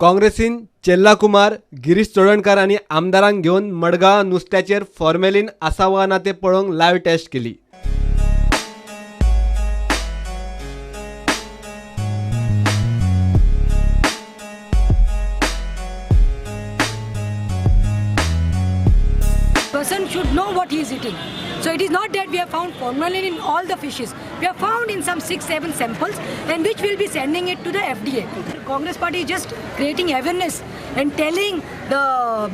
काँग्रेसीन चेल्ला कुमार, गिरीश चोडणकर आणि आमदारांक घेऊन मडगांव नुस्त्याचेर फॉर्मेलिन आसावा ना ते पळोवंक लायव्ह टेस्ट केली. Person should know what he is eating. So it is not that we have found formalin in all the fishes. We have found in some 6-7 samples, and which will be sending it to the FDA. Congress party is just creating awareness and telling the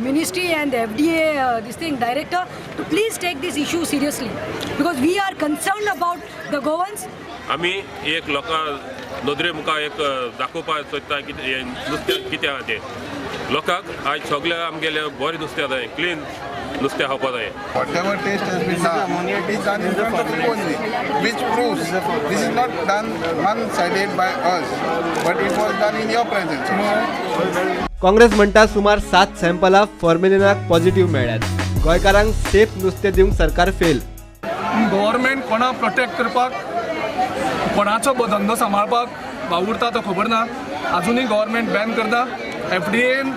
ministry and the FDA director to please take this issue seriously, because we are concerned about the Goans. आम्ही एक लोकां नदरे मुखार एक दाखोवपाक सोदता की नुस्तें कितें आहा तें. लोकांक आज सगळे आमगेले बरें नुस्तें जाय, क्लीन नुस्तें खावपाक जाय. Whatever taste has been done, it is done in front of you only, which proves this is not done one-sided by us, but it was done in your presence. Congress म्हणटा सुमार 7 सॅम्पलां फॉर्मेलिनाक पॉझिटिव्ह मेळ्ळ्यात. गोंयकारांक safe नुस्तें दिवंक सरकार fail. Government कोणाक protect करपाक, कोणाचो धंदो सांबाळपाक वावुरता तो खबर ना. आजुनूय गव्हर्मेंट बॅन करता. FDAन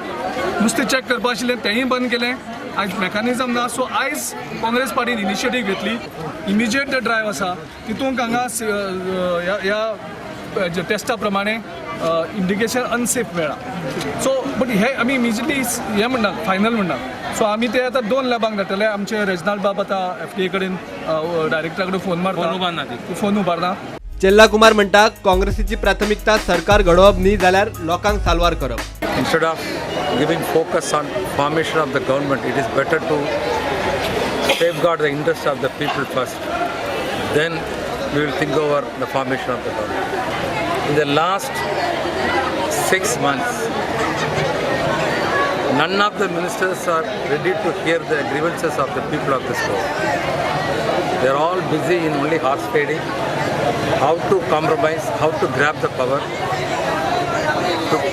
नुस्तें चॅक करपा आशिल्लें तेंय बंद केलें. आयज मेकॅनिझम ना. सो आयज काँग्रेस पार्टीन इनिशिएटीव घेतली. इमिजिएट जे ड्रायव्ह आसा तितूंत हांगा ह्या टेस्टा प्रमाणे इंडिकेशन अनसेफ मेळ्ळा. सो बट हे आमी इमिजिएटली हे म्हणटात फायनल म्हणटात. सो आमी ते आतां 2 लॅबांक धाडटले. आमचे रेजनल बाब आतां FDA कडेन डायरेक्टरा कडेन फोन मारता, फोन उबारना. चेल्ला कुमार म्हणटा काँग्रेसीची प्राथमिकता सरकार घडोवप न्ही जाल्यार लोकांक साल्वार करप. Instead of giving focus on formation of the government, it is better to safeguard the interests of the people first. Then we will think over the formation of the government. In the last 6 months, none of the ministers are ready to hear the grievances of the people of this state. They are all busy in only horse trading, how to compromise, how to grab the power, to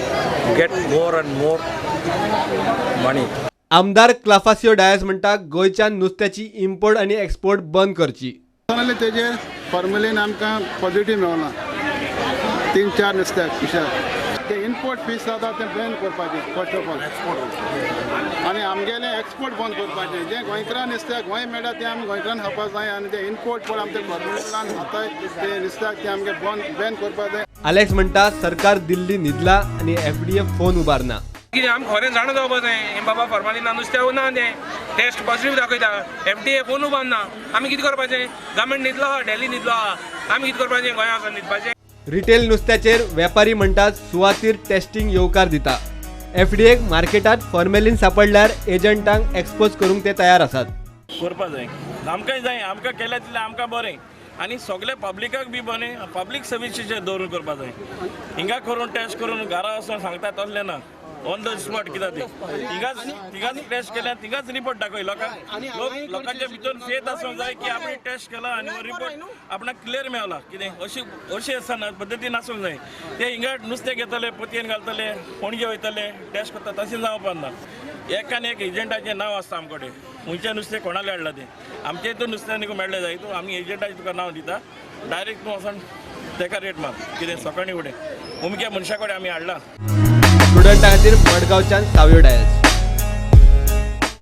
get more and more money. आमदार क्लाफासियो डायस म्हणटा गोंयच्या नुस्त्याची import आणि export बंद करची. तेजेर formalin आमकां positive मेळना. 3-4 नुस्त्याक पिशाक ते इम्पोर्ट फीस जाता ते बंद करपाचें फर्स्ट ऑफ ऑल एक्सपोर्ट, आनी आमगेलें एक्सपोर्ट बंद करपाचें. जें गोंयकारां नुस्त्याक गोंय मेळटा तें आमी गोंयकारान खावपाक जाय, आनी ते इम्पोर्ट पळय आमचे फॉर्मेलिनान खाताय ते नुस्त्याक ते आमगे बंद करपाक जाय. अलेक्स म्हणटा सरकार दिल्ली न्हिदला आणि FDA फोन उबारना. कितें आमी खरें जाणा जावपा जाय. बाबा फॉर्मालिना नुस्तें उरना तें टेस्ट पॉझिटिव्ह दाखयता. FDA फोन उबारना. आमी कितें करपाचें? गव्हर्मेंट न्हिदलो आहा, डेली न्हिदलो आहा. आमी कितें करपाचें? गोंया वचून न्हिदपाचें. रिटेल नुस्त्याचेर वेपारी म्हणटात सुवातीर टेस्टिंग येवकार दिता. FDA मार्केटात फॉर्मेलिन सापडल्यार एजंटांक एक्सपोज करूंक ते तयार आसात. करपा जाय. आमकांय जाय, आमकां केलें तितलें आमकां बरें, आनी सगळे पब्लिकाक बी बरें. पब्लीक सर्विसीचेर दवरून करपा जाय. हिंगा करून टेस्ट करून घरा वचून सांगता तसलें ना. ऑन द स्पॉट कित्याक ते थिंगाच टेस्ट केल्या, थिंगाच रिपोर्ट दाखय. लोकांच्या भितर फेथ आसूंक जाय की आमी टेस्ट केला आनी हो रिपोर्ट आपणाक क्लियर मेळला. कितें अशी आसना पद्दतीन आसूंक जाय. ते हिंगा नुस्तें घेतले, पोतयेन घालतले, पणजे वयतले, टेस्ट करता, तशें जावपाक ना. एकान एक एजंटाचें नांव आसता आमचे कडेन. खंयचें नुस्तें कोणालें हाडलां तें आमचे हितून नुस्तें मेळ्ळें जाय. तूं आमी एजंटाचें तुका नांव दिता, डायरेक्ट तूं वचून तेका रेट मार. कितें सकाळीं फुडें उमक्या मनशा कडेन आमी हाडला. स्टुडंटा खातीर मडगांवच्यान सावयो डायस.